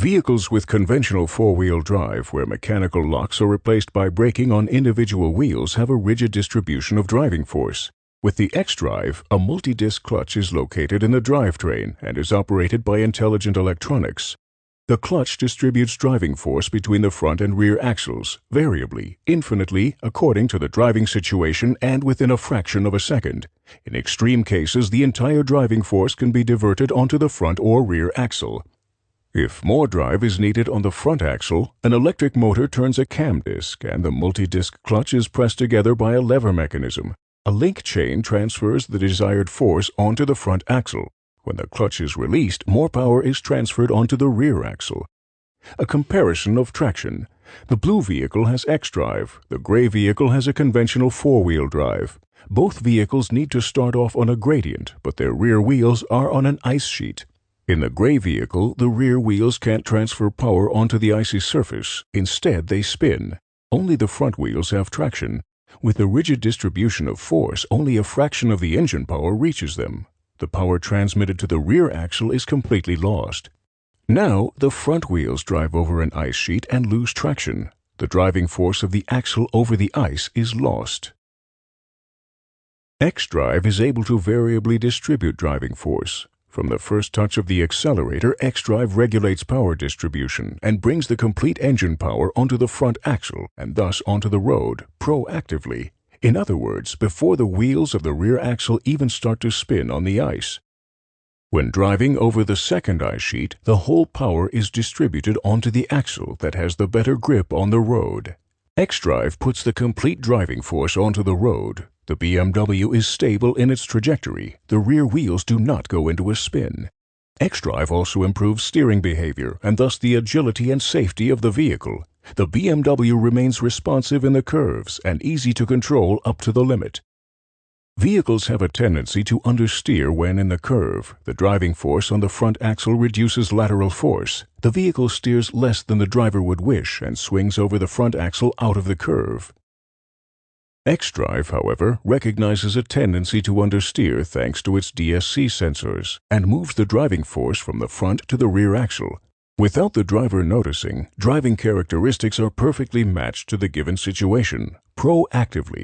Vehicles with conventional four-wheel drive, where mechanical locks are replaced by braking on individual wheels, have a rigid distribution of driving force. With the xDrive, a multi-disc clutch is located in the drivetrain and is operated by intelligent electronics. The clutch distributes driving force between the front and rear axles, variably, infinitely, according to the driving situation and within a fraction of a second. In extreme cases, the entire driving force can be diverted onto the front or rear axle. If more drive is needed on the front axle, an electric motor turns a cam disc and the multi-disc clutch is pressed together by a lever mechanism. A link chain transfers the desired force onto the front axle. When the clutch is released, more power is transferred onto the rear axle. A comparison of traction. The blue vehicle has xDrive. The gray vehicle has a conventional four-wheel drive. Both vehicles need to start off on a gradient, but their rear wheels are on an ice sheet. In the gray vehicle, the rear wheels can't transfer power onto the icy surface. Instead, they spin. Only the front wheels have traction. With the rigid distribution of force, only a fraction of the engine power reaches them. The power transmitted to the rear axle is completely lost. Now, the front wheels drive over an ice sheet and lose traction. The driving force of the axle over the ice is lost. xDrive is able to variably distribute driving force. From the first touch of the accelerator, xDrive regulates power distribution and brings the complete engine power onto the front axle and thus onto the road, proactively. In other words, before the wheels of the rear axle even start to spin on the ice. When driving over the second ice sheet, the whole power is distributed onto the axle that has the better grip on the road. xDrive puts the complete driving force onto the road. The BMW is stable in its trajectory. The rear wheels do not go into a spin. xDrive also improves steering behavior and thus the agility and safety of the vehicle. The BMW remains responsive in the curves and easy to control up to the limit. Vehicles have a tendency to understeer when in the curve. The driving force on the front axle reduces lateral force. The vehicle steers less than the driver would wish and swings over the front axle out of the curve. xDrive, however, recognizes a tendency to understeer thanks to its DSC sensors and moves the driving force from the front to the rear axle. Without the driver noticing, driving characteristics are perfectly matched to the given situation, proactively.